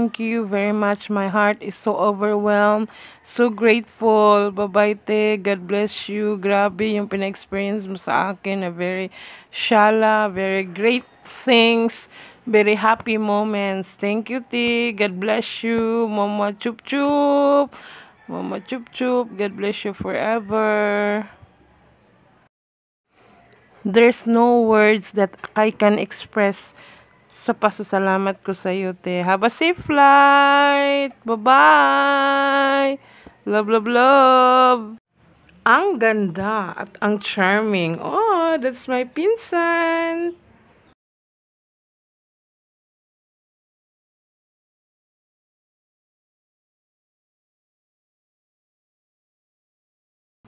Thank you very much. My heart is so overwhelmed. So grateful. Bye-bye, te. God bless you. Grabe yung pina-experience mo sa akin. A very shala, very great things. Very happy moments. Thank you, te. God bless you. Mama chup chup. Mama chup chup. God bless you forever. There's no words that I can express sa pasasalamat ko sa iyo, te. Have a safe flight! Bye-bye! Love, love, love! Ang ganda at ang charming. Oh, that's my pinsan!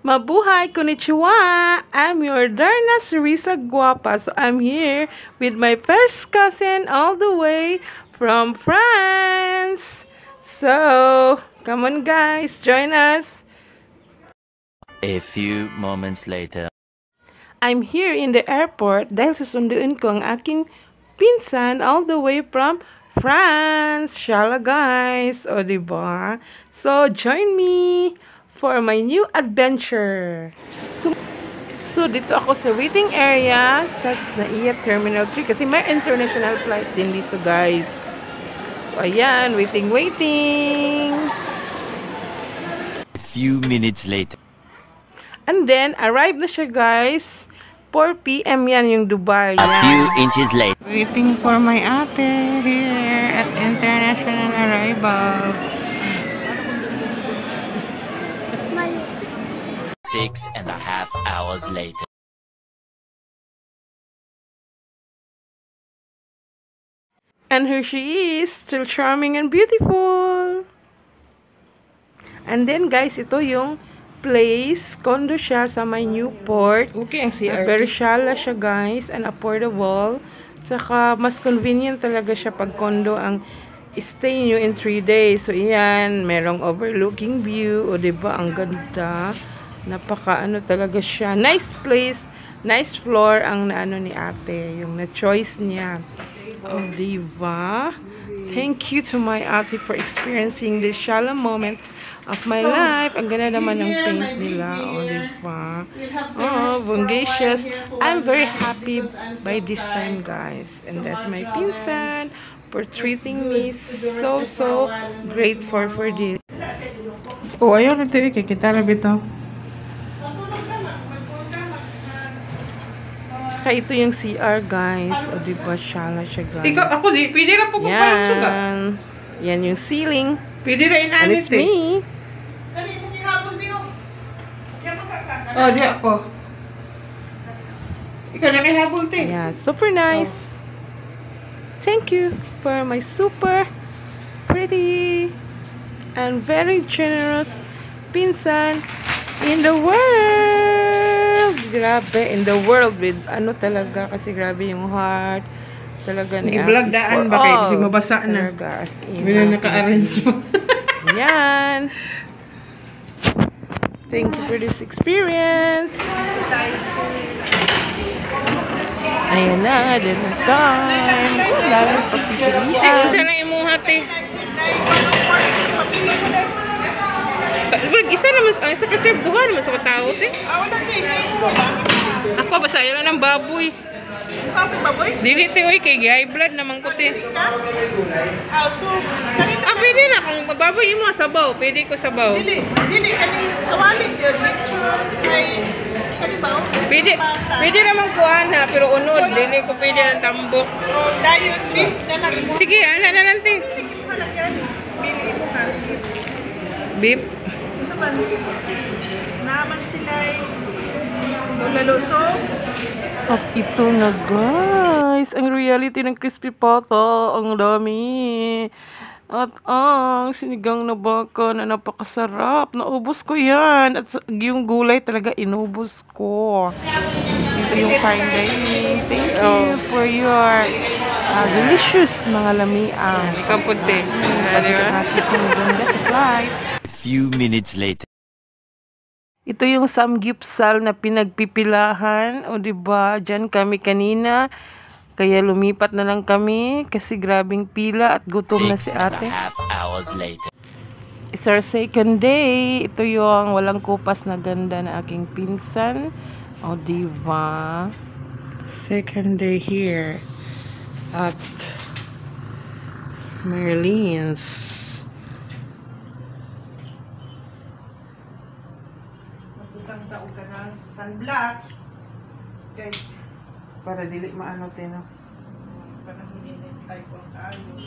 Mabuhay! Konnichiwa! I'm your Darna Surisa Guapa. So I'm here with my first cousin all the way from France. So, come on guys, join us. A few moments later. I'm here in the airport dahil susunduin ko ang aking pinsan all the way from France. Shala guys. O, diba? So, join me for my new adventure. So dito ako sa waiting area sa NAIA Terminal 3 kasi may international flight din dito guys. So, ayan. Waiting. A few minutes later. And then, arrive na siya guys. 4 p.m. yan yung Dubai. A few inches later. Waiting for my ate here at international arrival. 6.5 hours later. And here she is, still charming and beautiful. And then guys, ito yung place, condo siya sa may Newport. Okay, ang CR. Very shala siya guys, and affordable. Saka mas convenient talaga siya pag condo ang stay nyo in 3 days. So iyan, merong overlooking view. O diba, ang ganda. Napaka ano talaga siya. Nice place, nice floor ang naano ni ate. Yung na-choice niya. O diba? Thank you to my ate for experiencing this shallow moment of my life. Ang ganda naman ng paint nila. O, diba? Oh, bungacious. I'm very happy by this time, guys. And that's my pinsan for treating me so grateful for this. Oh, ayaw na tayo. Kikita na bitaw. Tsaka ito yung CR, guys. O, diba? Shala siya, guys. Ikaw, ako di. Pwede na po kung parang suga. Yan yung ceiling. Pwede na And inanit it's me. Oh, di ako. Ikaw na may habol, te. Yeah, super nice. Thank you for my super pretty and very generous pinsan in the world. Grabe, in the world with ano talaga kasi grabe yung heart. Talaga ni Nag-vlog daan ba kayo? Kasi mabasa na. Talaga as in. Bila naka-arrange mo. Yan. Thank you for this experience. Ayan na, din na time. Ang dami pagpipilian. Isa na imong hati. Isa naman, isa kasi duha naman sa katao, te. Ako, basaya lang ng baboy. Dili, te, oy, kay high blood naman ko, te. Pwede na. Kung baboy mo sabaw, pwede ko sabaw. Pwede naman kuhan ha, pero unod. Dili ko pwede ang tambok. Sige, ana na lang, te. Beef. Naman sila luluso. At ito na guys, ang reality ng crispy pata, ang dami. At ang sinigang na baka na napakasarap. Naubos ko yan. At yung gulay talaga inubos ko. Ito yung fine dining. Thank you for your delicious mga lamiang. Ikaw po, te. Ito maganda sa flight. A few minutes later. Ito yung samgyeopsal na pinagpipilahan. O diba, dyan kami kanina. Kaya lumipat na lang kami kasi grabing pila at gutom na si 6.5 ate. hours later. It's our second day. Ito yung walang kupas na ganda na aking pinsan. O, diba? Second day here at Merlin's. Magutang tao ka ng sunblock. Okay. Para dili maano tino. Panahon nila tayo ang kaayos.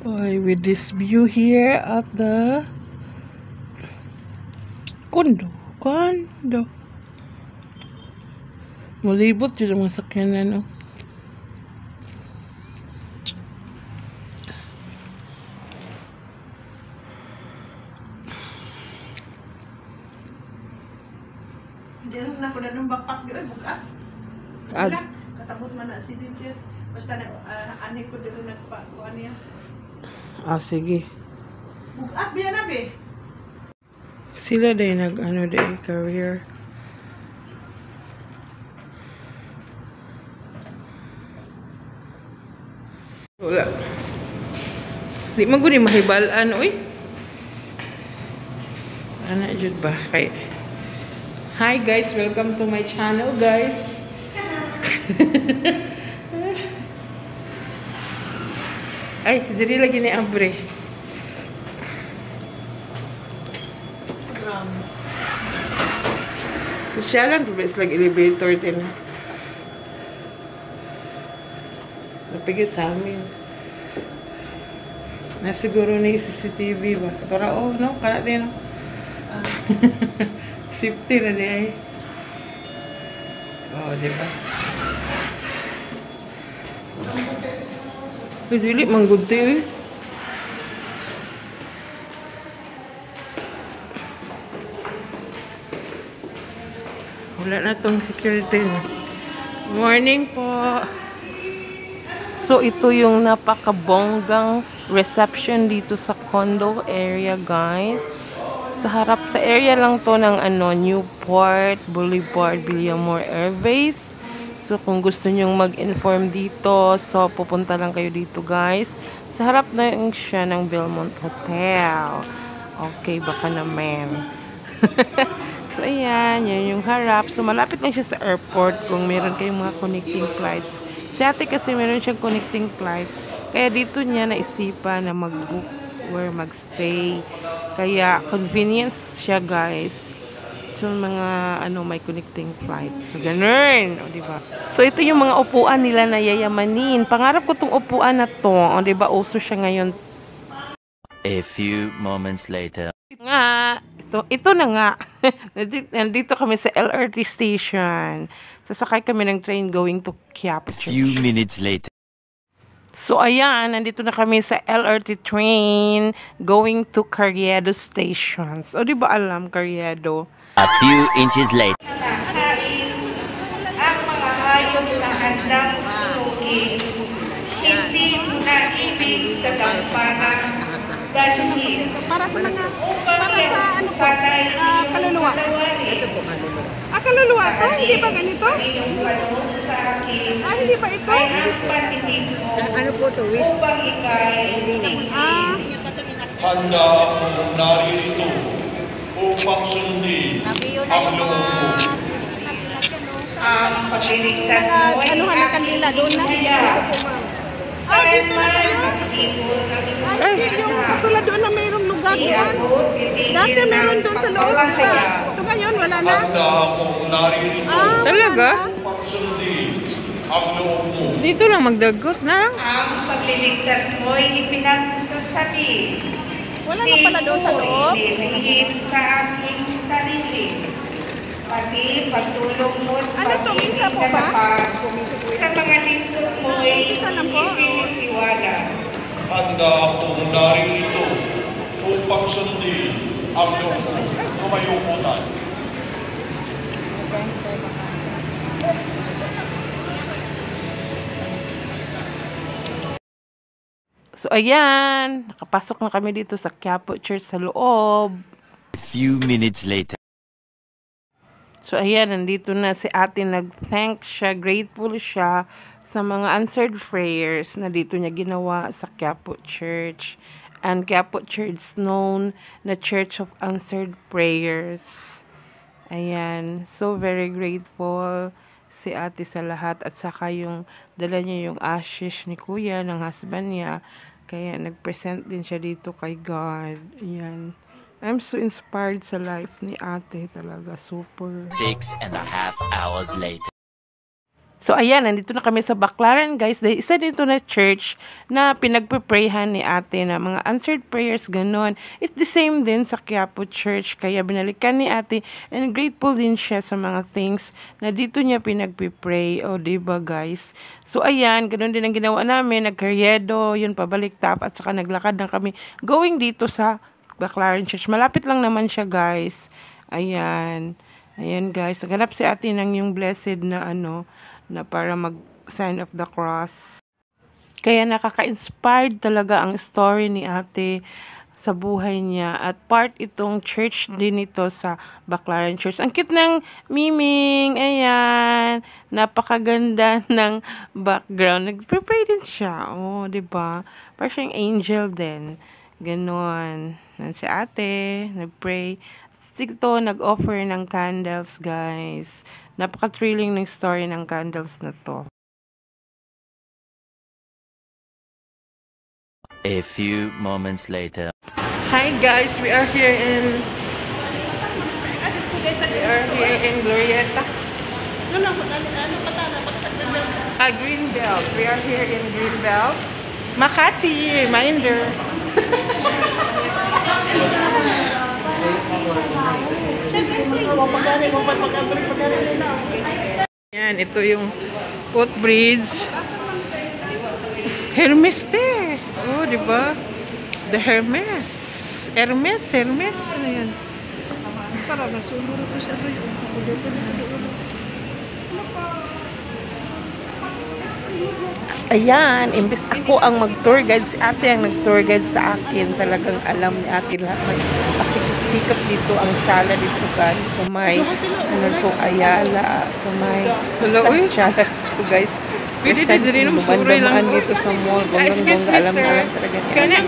Oy, with this view here at the condo. Malibot yun ang mga sakyanan, oh. Diyan na ko na nung backpack doon, buka. Ad. Katabot man na si DJ. Basta na, ani ko doon nagpa, ko ano yan. Ah, sige. Bukat, biya na be. Sila day nag-ano day, career. Wala. Di man guni mahibalan, oy. Ana jud ba kay. Hi guys, welcome to my channel, guys. Ay, diri lagi ni Abre. Siya lang, bes lang elevator din. Napigil sa amin. Nasiguro na yung CCTV ba? Tora, oh, no? Kana din, no? Safety na niya eh. Oh, di ba? Dili, manggod tayo eh. Wala na tong security na. Morning po. So, ito yung napakabonggang reception dito sa condo area, guys. Sa harap, sa area lang to ng Newport Boulevard, Villamor Airways. So, kung gusto nyong mag-inform dito, so, pupunta lang kayo dito, guys. Sa harap na yung siya ng Belmont Hotel. Okay, baka naman. So, ayan, yan yung harap. So, malapit lang siya sa airport kung meron kayong mga connecting flights. Si ate kasi meron siyang connecting flights. Kaya dito niya naisipan na mag-book or mag-stay. Kaya, convenience siya, guys. So, mga, may connecting flights. So, ganun. O, diba? So, ito yung mga upuan nila na yayamanin. Pangarap ko tong upuan na to. O, diba? Uso siya ngayon. A few moments later. Ito na nga. Nandito kami sa LRT station. Sasakay kami ng train going to Quiapo Church. Few minutes later. So, ayan, nandito na kami sa LRT train going to Carriedo Station. O, di ba alam, Carriedo? A few inches later. Hain ang mga hayop na handang sunugin. Hindi mo na ibig sa gampanang dalhin. Para sa mga, Upang sanay iyong kaluluwa. palawarin. Kaluluwa to? Hindi ba ganito? Ang iyong kaloob sa akin Hindi ba ito? ay ang patinig mo. Ano po to? Upang ikay Handa akong naririto upang sundin ang loob mo. ang pagliligtas mo ay Anuhan ang kanila doon na. Saan man mag-ibon ang iyong Ay, yung katulad doon na mayroong lugar doon. iabot, titigil Dati ng meron doon sa loob. pagpapahaya. So ngayon, wala na. Handa akong naririto Talaga? upang sundin ang loob mo. Dito lang magdagot na. Ang pagliligtas mo ay ipinagsasabi. Wala na pala doon sa loob. Ililihim sa aking sarili. Pati pagtulong mo at Ano to, minsa po ba? sa mga lingkod mo ay Minsan lang po. isinisiwala. Handa akong naririto upang sundin ang loob mo. Tumayo po tayo. So, ayan. Nakapasok na kami dito sa Quiapo Church sa loob. A few minutes later. So, ayan, nandito na si ate, nag-thank siya, grateful siya sa mga answered prayers na dito niya ginawa sa Quiapo Church. And Quiapo Church is known na Church of Answered Prayers. Ayan, so very grateful si ate sa lahat at saka yung dala niya yung ashes ni kuya ng husband niya. Kaya nag-present din siya dito kay God. Ayan. I'm so inspired sa life ni ate talaga. Super. 6.5 hours later. So, ayan, nandito na kami sa Baclaran, guys. Dahil isa dito na church na pinagpe-prayhan ni ate na mga answered prayers, ganon. It's the same din sa Quiapo Church. Kaya binalikan ni ate and grateful din siya sa mga things na dito niya pinagpe-pray. O, diba, guys? So, ayan, ganon din ang ginawa namin. Nagkaryedo, yun, pabalik tap, at saka naglakad na kami going dito sa Baclaran Church. Malapit lang naman siya, guys. Ayan. Ayan, guys. Naghanap si ate ng yung blessed na na para mag-sign of the cross. Kaya nakaka-inspired talaga ang story ni ate sa buhay niya. At part itong church din ito sa Baclaran Church. Ang cute ng Miming. Ayan. Napakaganda ng background. Nag-pray din siya. Oh, diba? Parang siyang angel din. Ganon. Si ate, nag-pray. Ito, nag-offer ng candles, guys. Napaka-thrilling ng story ng candles na to. A few moments later. Hi guys, we are here in Glorieta. Greenbelt. We are here in Greenbelt. Makati, reminder. Yan, ito yung footbridge. Hermes te. Oh, di ba? The Hermes. Hermes. Ano yan? Para nasuluro to siya. Ayan, imbes ako ang mag-tour guide, si ate ang nag-tour guide sa akin. Talagang alam ni ate lahat ng pasikat dito ang sala dito guys. Sa may, Ayala. Sa may, sala dito guys. First time lumandamaan dito sa mall. Bonggang-bongga, alam na lang talaga niya.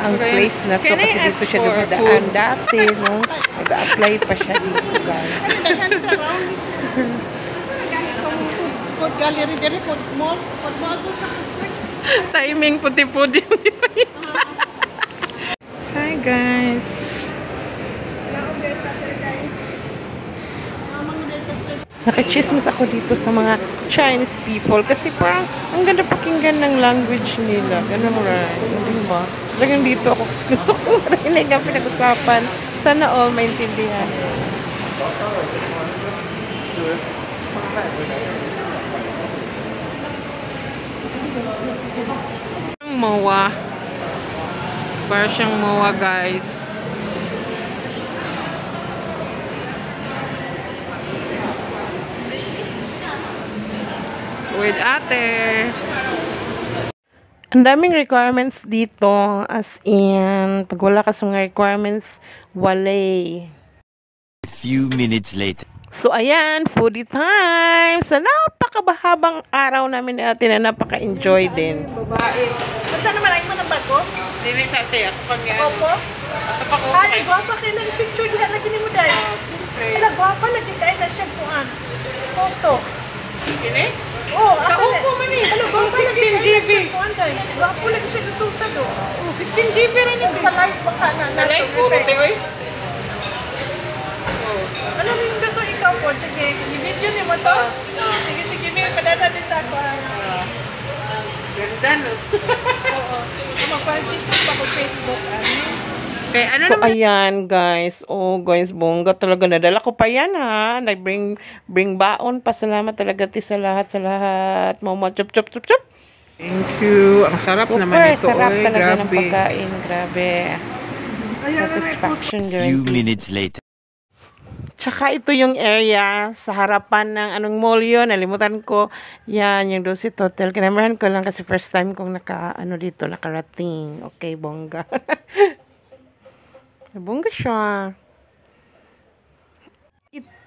Ang place na to kasi dito siya dumadaan dati, no? Nag-a-apply pa siya dito guys. Food gallery diri, food mall sa Timing puti-puti. Hi guys. Nakichismis ako dito sa mga Chinese people kasi parang ang ganda pakinggan ng language nila. Ganun lang. Hindi ba? Talagang dito ako kasi gusto ko marinig ang pinag-usapan. Sana all maintindihan. MOA. Para siyang MOA, guys. With ate. Ang daming requirements dito. As in, pag wala ka sa mga requirements, wala. A few minutes later. So, ayan, foodie time! Sa napakabahabang araw namin natin na napaka-enjoy din. babae. Saan naman ay mo ng bago? Dili sa siya. Opo. Ay, gwapa kayo ng picture diha lagi ni mo dai. Ala, gwapa lagi kayo na siya kuan. Photo. Dili? Oh, asa na? Kaupo man eh. Ala, gwapa lagi kayo na siya kuan dai. Gwapa lagi siya resulta do. 16 GB rin Yung sa live baka na. Sa live, puro oy. Ano rin ba to ikaw po? Sige, i-video ni mo to? Sige, sige, may padada din sa ako. Ganda, no? Oo. Mag-purchase ako sa Facebook. Okay, so, ayan, guys. Oh, guys, bongga talaga. Nadala ko pa yan, ha? Bring baon. Pasalamat talaga sa lahat. Mama, chop. Thank you. Ang sarap naman ito. Super sarap talaga ng pagkain. Grabe. Satisfaction, guys. Few minutes later. Tsaka ito yung area sa harapan ng anong mall yun. Nalimutan ko. Yan, yung Dusit Hotel. Kinamahan ko lang kasi first time kong nakarating. Okay, bongga. Bongga siya.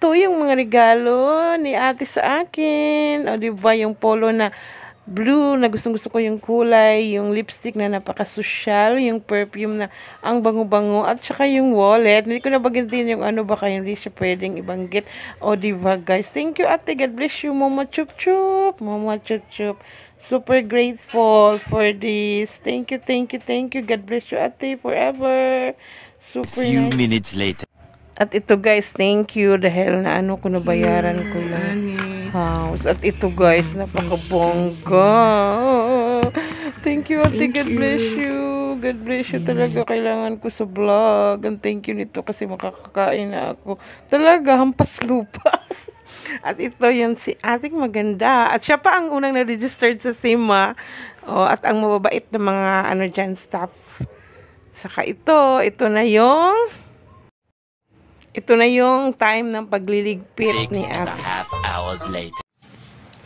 ito yung mga regalo ni ate sa akin. O, diba, yung polo na blue na gustong-gusto ko yung kulay, yung lipstick na napaka-social, yung perfume na ang bango-bango, at saka yung wallet. Hindi ko na bagitin yung ano, baka hindi siya pwedeng ibanggit. O, diba, guys? Thank you, ate. God bless you, Mama Chup Chup. Mama Chup Chup. Super grateful for this. Thank you, thank you, thank you. God bless you, ate, forever. Super Few nice. minutes later. At ito guys, thank you dahil na ano ko nabayaran ko yung house. At ito guys, napakabongga. Thank you, ate. God bless you. God bless you talaga. Kailangan ko sa vlog. And thank you nito kasi makakakain na ako. Talaga, hampas lupa. At ito yun si ating maganda. At siya pa ang unang na-registered sa SIMA. Oh, at ang mababait na mga ano dyan, staff. Saka ito na yung time ng pagliligpit ni ate. 6.5 hours later.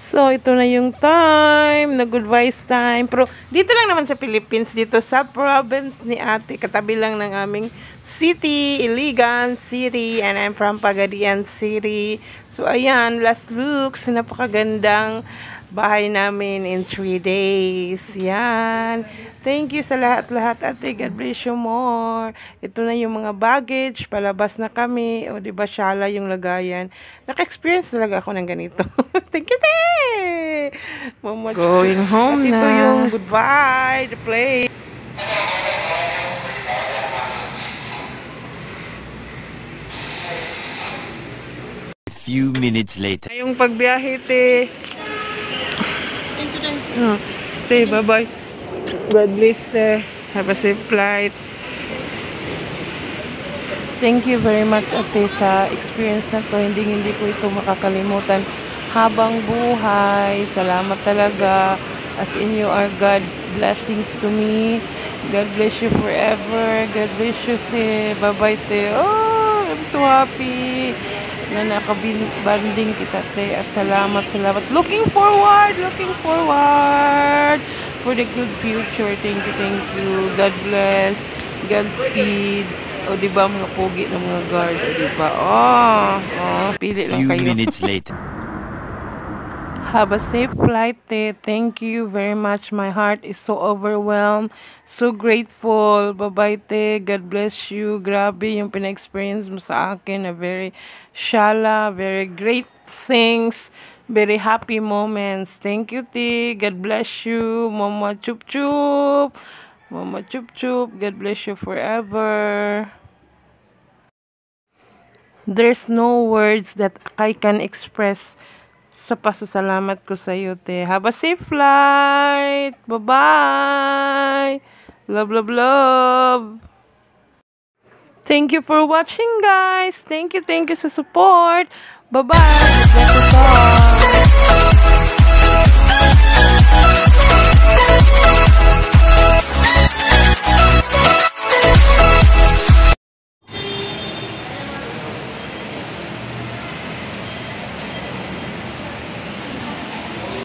So, ito na yung time, na goodbye time. Pero, dito lang naman sa Philippines, dito sa province ni ate. Katabi lang ng aming city, Iligan City. And I'm from Pagadian City. So, ayan, last looks. Napakagandang bahay namin in 3 days. Yan. Thank you sa lahat-lahat, ate. God bless you more. Ito na yung mga baggage. Palabas na kami. O, diba, shala yung lagayan. Naka-experience talaga ako ng ganito. Thank you, te! Mama, going home na. At ito yung goodbye, the play. A few minutes later. Yung pagbiyahe, te. Oh, te, bye-bye. God bless, te. Have a safe flight. Thank you very much, ate, sa experience na to. Hindi ko ito makakalimutan habang buhay. Salamat talaga. As in, you are God blessings to me. God bless you forever. God bless you, te. Bye-bye, te. Oh, I'm so happy na nakabanding kita, te. Salamat. Looking forward for the good future. Thank you. God bless. Godspeed. O, diba, mga pogi ng mga guard. O, diba? Pili lang Few kayo. minutes later. Have a safe flight, te. Thank you very much. My heart is so overwhelmed. So grateful. Bye-bye, te. God bless you. Grabe yung pina-experience mo sa akin. A very shala, very great things. Very happy moments. Thank you, te. God bless you. Mama Chup Chup. Mama Chup Chup. God bless you forever. There's no words that I can express sa pasasalamat ko sa iyo, te. Have a safe flight. Bye-bye. Love. Thank you for watching, guys. Thank you sa support. Bye-bye. Bless you all.